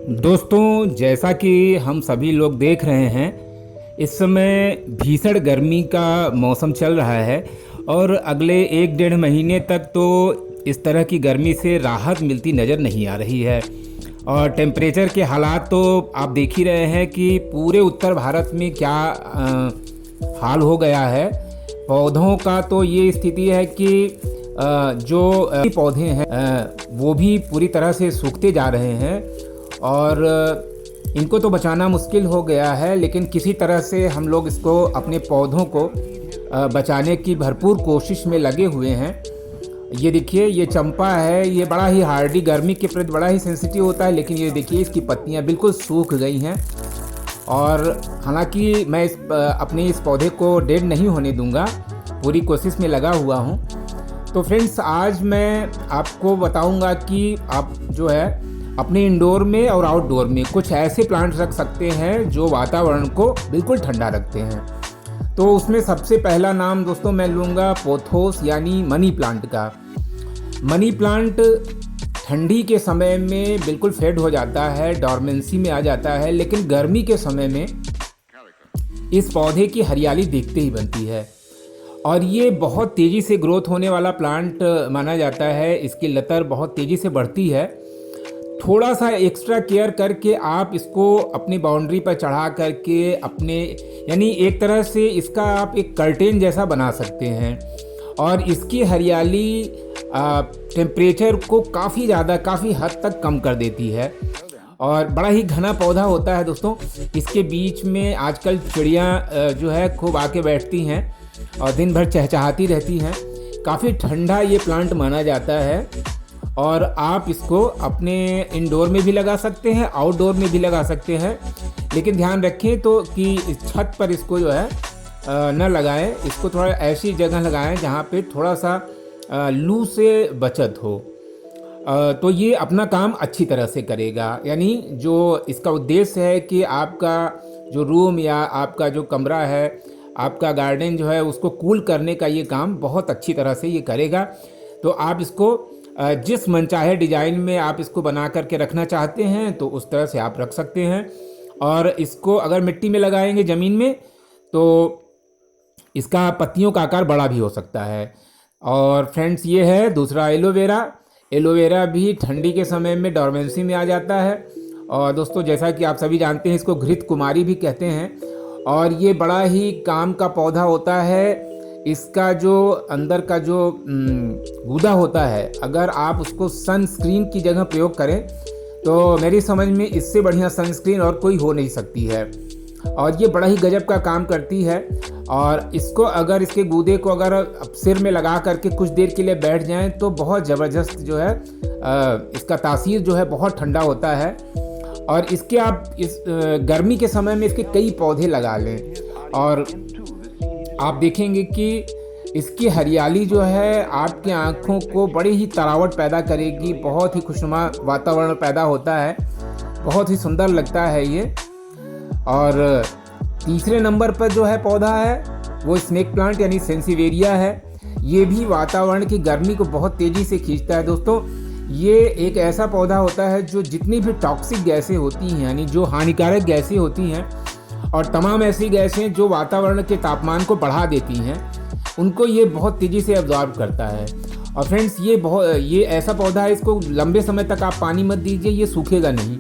दोस्तों, जैसा कि हम सभी लोग देख रहे हैं, इस समय भीषण गर्मी का मौसम चल रहा है और अगले 1 डेढ़ महीने तक तो इस तरह की गर्मी से राहत मिलती नज़र नहीं आ रही है। और टेम्परेचर के हालात तो आप देख ही रहे हैं कि पूरे उत्तर भारत में क्या हाल हो गया है। पौधों का तो ये स्थिति है कि जो पौधे हैं वो भी पूरी तरह से सूखते जा रहे हैं और इनको तो बचाना मुश्किल हो गया है, लेकिन किसी तरह से हम लोग इसको अपने पौधों को बचाने की भरपूर कोशिश में लगे हुए हैं। ये देखिए, ये चंपा है, ये बड़ा ही हार्डी, गर्मी के प्रति बड़ा ही सेंसिटिव होता है, लेकिन ये देखिए इसकी पत्तियां बिल्कुल सूख गई हैं। और हालांकि मैं अपने इस पौधे को डेड नहीं होने दूंगा, पूरी कोशिश में लगा हुआ हूँ। तो फ्रेंड्स, आज मैं आपको बताऊंगा कि आप जो है अपने इंडोर में और आउटडोर में कुछ ऐसे प्लांट रख सकते हैं जो वातावरण को बिल्कुल ठंडा रखते हैं। तो उसमें सबसे पहला नाम दोस्तों मैं लूँगा पोथोस यानी मनी प्लांट का। मनी प्लांट ठंडी के समय में बिल्कुल फेड हो जाता है, डॉर्मेंसी में आ जाता है, लेकिन गर्मी के समय में इस पौधे की हरियाली देखते ही बनती है। और ये बहुत तेज़ी से ग्रोथ होने वाला प्लांट माना जाता है। इसकी लतर बहुत तेज़ी से बढ़ती है। थोड़ा सा एक्स्ट्रा केयर करके आप इसको अपनी बाउंड्री पर चढ़ा करके अपने यानी एक तरह से इसका आप एक कर्टेन जैसा बना सकते हैं। और इसकी हरियाली टेम्परेचर को काफ़ी हद तक कम कर देती है और बड़ा ही घना पौधा होता है दोस्तों। इसके बीच में आजकल चिड़ियाँ जो है खूब आके बैठती हैं और दिन भर चहचहाती रहती हैं। काफ़ी ठंडा ये प्लांट माना जाता है और आप इसको अपने इंडोर में भी लगा सकते हैं, आउटडोर में भी लगा सकते हैं, लेकिन ध्यान रखें तो कि छत पर इसको जो है न लगाएं। इसको थोड़ा ऐसी जगह लगाएं जहाँ पे थोड़ा सा लू से बचत हो, तो ये अपना काम अच्छी तरह से करेगा। यानी जो इसका उद्देश्य है कि आपका जो रूम या आपका जो कमरा है, आपका गार्डन जो है, उसको कूल करने का ये काम बहुत अच्छी तरह से ये करेगा। तो आप इसको जिस मनचाहे डिज़ाइन में आप इसको बना करके रखना चाहते हैं तो उस तरह से आप रख सकते हैं। और इसको अगर मिट्टी में लगाएंगे ज़मीन में तो इसका पत्तियों का आकार बड़ा भी हो सकता है। और फ्रेंड्स, ये है दूसरा एलोवेरा। एलोवेरा भी ठंडी के समय में डॉर्मेंसी में आ जाता है। और दोस्तों, जैसा कि आप सभी जानते हैं, इसको घृत कुमारी भी कहते हैं और ये बड़ा ही काम का पौधा होता है। इसका जो अंदर का जो गूदा होता है, अगर आप उसको सनस्क्रीन की जगह प्रयोग करें तो मेरी समझ में इससे बढ़िया सनस्क्रीन और कोई हो नहीं सकती है। और ये बड़ा ही गजब का काम करती है। और इसको अगर इसके गूदे को अगर सिर में लगा करके कुछ देर के लिए बैठ जाएं तो बहुत ज़बरदस्त जो है इसका तासीर जो है बहुत ठंडा होता है। और इसके आप इस गर्मी के समय में इसके कई पौधे लगा लें और आप देखेंगे कि इसकी हरियाली जो है आपकी आँखों को बड़ी ही तरावट पैदा करेगी। बहुत ही खुशनुमा वातावरण पैदा होता है, बहुत ही सुंदर लगता है ये। और तीसरे नंबर पर जो है पौधा है वो स्नेक प्लांट यानी सेंसिवेरिया है। ये भी वातावरण की गर्मी को बहुत तेज़ी से खींचता है दोस्तों। ये एक ऐसा पौधा होता है जो जितनी भी टॉक्सिक गैसें होती हैं, यानी जो हानिकारक गैसें होती हैं और तमाम ऐसी गैसें जो वातावरण के तापमान को बढ़ा देती हैं, उनको ये बहुत तेज़ी से एब्जॉर्ब करता है। और फ्रेंड्स, ये ऐसा पौधा है, इसको लंबे समय तक आप पानी मत दीजिए, ये सूखेगा नहीं।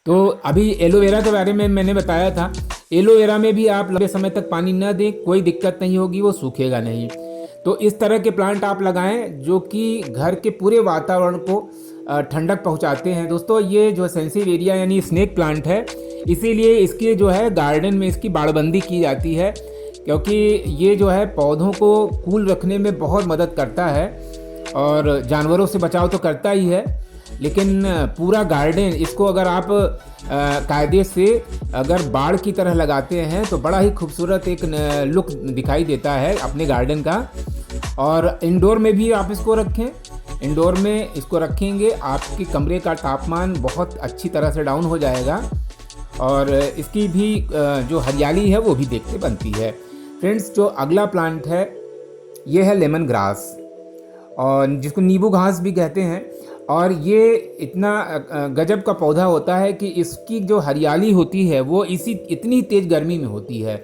तो अभी एलोवेरा के बारे में मैंने बताया था, एलोवेरा में भी आप लंबे समय तक पानी न दें, कोई दिक्कत नहीं होगी, वो सूखेगा नहीं। तो इस तरह के प्लांट आप लगाएं जो कि घर के पूरे वातावरण को ठंडक पहुंचाते हैं। दोस्तों, ये जो सेंसिवेरिया यानी स्नेक प्लांट है, इसीलिए इसके जो है गार्डन में इसकी बाड़बंदी की जाती है, क्योंकि ये जो है पौधों को कूल रखने में बहुत मदद करता है और जानवरों से बचाव तो करता ही है, लेकिन पूरा गार्डन इसको अगर आप कायदे से अगर बाड़ की तरह लगाते हैं तो बड़ा ही खूबसूरत एक लुक दिखाई देता है अपने गार्डन का। और इंडोर में भी आप इसको रखें, इंडोर में इसको रखेंगे आपके कमरे का तापमान बहुत अच्छी तरह से डाउन हो जाएगा और इसकी भी जो हरियाली है वो भी देखते बनती है। फ्रेंड्स, जो अगला प्लांट है ये है लेमन ग्रास और जिसको नींबू घास भी कहते हैं। और ये इतना गजब का पौधा होता है कि इसकी जो हरियाली होती है वो इतनी तेज़ गर्मी में होती है।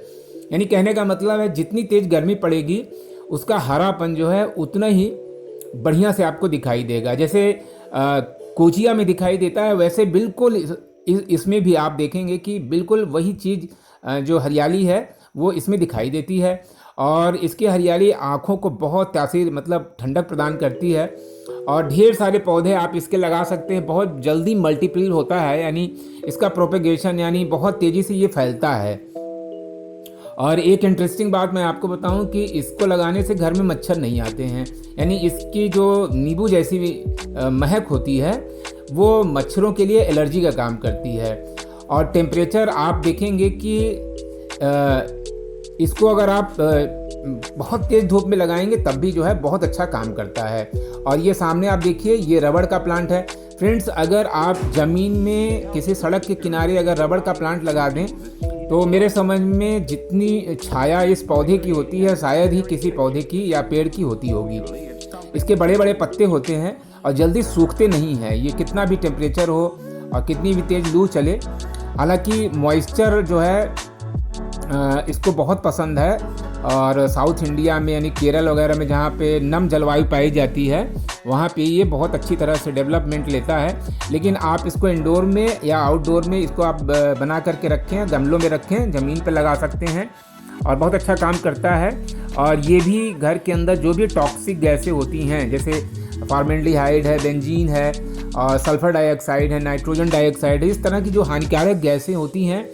यानी कहने का मतलब है जितनी तेज़ गर्मी पड़ेगी उसका हरापन जो है उतना ही बढ़िया से आपको दिखाई देगा। जैसे कोचिया में दिखाई देता है वैसे बिल्कुल इसमें भी आप देखेंगे कि बिल्कुल वही चीज़ जो हरियाली है वो इसमें दिखाई देती है। और इसकी हरियाली आँखों को बहुत तासीर मतलब ठंडक प्रदान करती है। और ढेर सारे पौधे आप इसके लगा सकते हैं, बहुत जल्दी मल्टीपल होता है, यानी इसका प्रोपेगेशन यानी बहुत तेज़ी से ये फैलता है। और एक इंटरेस्टिंग बात मैं आपको बताऊं कि इसको लगाने से घर में मच्छर नहीं आते हैं। यानी इसकी जो नींबू जैसी महक होती है वो मच्छरों के लिए एलर्जी का काम करती है। और टेम्परेचर आप देखेंगे कि इसको अगर आप बहुत तेज़ धूप में लगाएंगे तब भी जो है बहुत अच्छा काम करता है। और ये सामने आप देखिए ये रबड़ का प्लांट है। फ्रेंड्स, अगर आप ज़मीन में किसी सड़क के किनारे अगर रबड़ का प्लांट लगा दें तो मेरे समझ में जितनी छाया इस पौधे की होती है शायद ही किसी पौधे की या पेड़ की होती होगी। इसके बड़े बड़े पत्ते होते हैं और जल्दी सूखते नहीं हैं, ये कितना भी टेम्परेचर हो और कितनी भी तेज़ लू चले। हालांकि मॉइस्चर जो है इसको बहुत पसंद है। और साउथ इंडिया में यानी केरल वगैरह में जहाँ पे नम जलवायु पाई जाती है वहाँ पे ये बहुत अच्छी तरह से डेवलपमेंट लेता है। लेकिन आप इसको इंडोर में या आउटडोर में इसको आप बना करके रखें, गमलों में रखें, ज़मीन पे लगा सकते हैं और बहुत अच्छा काम करता है। और ये भी घर के अंदर जो भी टॉक्सिक गैसें होती हैं जैसे फॉर्मेल्डिहाइड है, बेंजीन है और सल्फर डाइऑक्साइड है, नाइट्रोजन डाइऑक्साइड है, इस तरह की जो हानिकारक गैसें होती हैं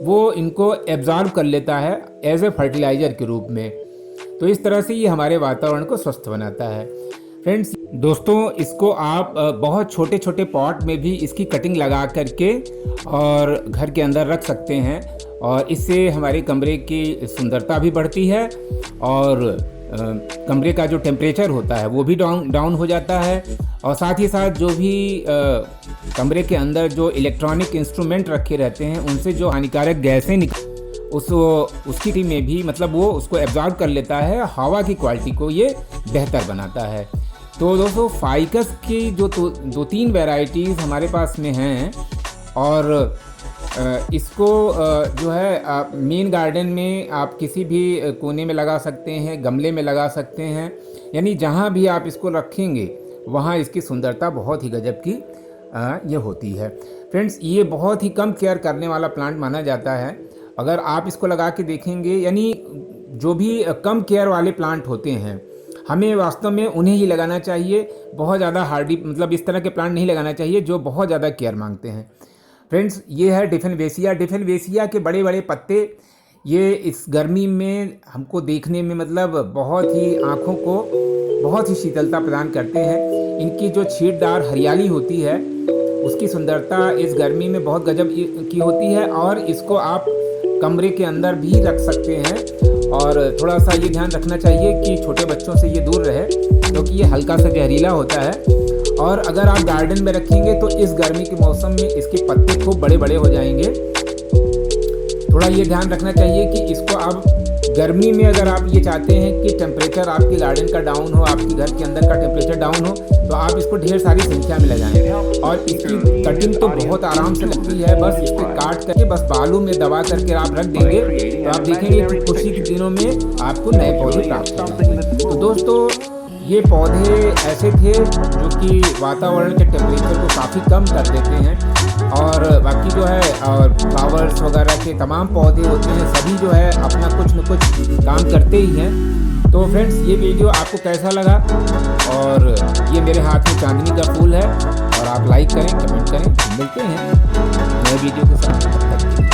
वो इनको एब्जॉर्ब कर लेता है एज ए फर्टिलाइज़र के रूप में। तो इस तरह से ये हमारे वातावरण को स्वस्थ बनाता है। फ्रेंड्स दोस्तों, इसको आप बहुत छोटे छोटे पॉट में भी इसकी कटिंग लगा करके और घर के अंदर रख सकते हैं और इससे हमारे कमरे की सुंदरता भी बढ़ती है और कमरे का जो टेम्परेचर होता है वो भी डाउन हो जाता है। और साथ ही साथ जो भी कमरे के अंदर जो इलेक्ट्रॉनिक इंस्ट्रूमेंट रखे रहते हैं उनसे जो हानिकारक गैसें उसकी में भी मतलब वो उसको एब्जॉर्ब कर लेता है, हवा की क्वालिटी को ये बेहतर बनाता है। तो दोस्तों फाइकस की जो दो तीन वैरायटीज़ हमारे पास में हैं और इसको जो है मेन गार्डन में आप किसी भी कोने में लगा सकते हैं, गमले में लगा सकते हैं, यानी जहाँ भी आप इसको रखेंगे वहाँ इसकी सुंदरता बहुत ही गजब की ये होती है। फ्रेंड्स, ये बहुत ही कम केयर करने वाला प्लांट माना जाता है। अगर आप इसको लगा के देखेंगे, यानी जो भी कम केयर वाले प्लांट होते हैं हमें वास्तव में उन्हें ही लगाना चाहिए। बहुत ज़्यादा हार्डी मतलब इस तरह के प्लांट नहीं लगाना चाहिए जो बहुत ज़्यादा केयर मांगते हैं। फ्रेंड्स, ये है डिफेनवेसिया। डिफेनवेसिया के बड़े बड़े पत्ते ये इस गर्मी में हमको देखने में मतलब बहुत ही आँखों को बहुत ही शीतलता प्रदान करते हैं। इनकी जो छींटदार हरियाली होती है उसकी सुंदरता इस गर्मी में बहुत गजब की होती है। और इसको आप कमरे के अंदर भी रख सकते हैं और थोड़ा सा ये ध्यान रखना चाहिए कि छोटे बच्चों से ये दूर रहे क्योंकि ये हल्का सा जहरीला होता है। और अगर आप गार्डन में रखेंगे तो इस गर्मी के मौसम में इसके पत्ते खूब बड़े बड़े हो जाएंगे। थोड़ा ये ध्यान रखना चाहिए कि इसको आप गर्मी में अगर आप ये चाहते हैं कि टेम्परेचर आपके गार्डन का डाउन हो, आपके घर के अंदर का टेम्परेचर डाउन हो, तो आप इसको ढेर सारी संख्या में लगाएं। और इसकी कटिंग तो बहुत आराम से लगती है, बस इसको काट करके बस बालू में दबा करके आप रख देंगे तो आप देखेंगे कि कुछ ही दिनों में आपको नए पौधे प्राप्त हो जाएंगे। तो दोस्तों, ये पौधे ऐसे थे जो कि वातावरण के टेम्परेचर को काफ़ी कम कर देते हैं। और बाकी जो है और फ्लावर्स वगैरह के तमाम पौधे होते हैं सभी जो है अपना कुछ न कुछ काम करते ही हैं। तो फ्रेंड्स, ये वीडियो आपको कैसा लगा? और ये मेरे हाथ में चांदनी का फूल है और आप लाइक करें, कमेंट करें। मिलते हैं नए वीडियो के साथ।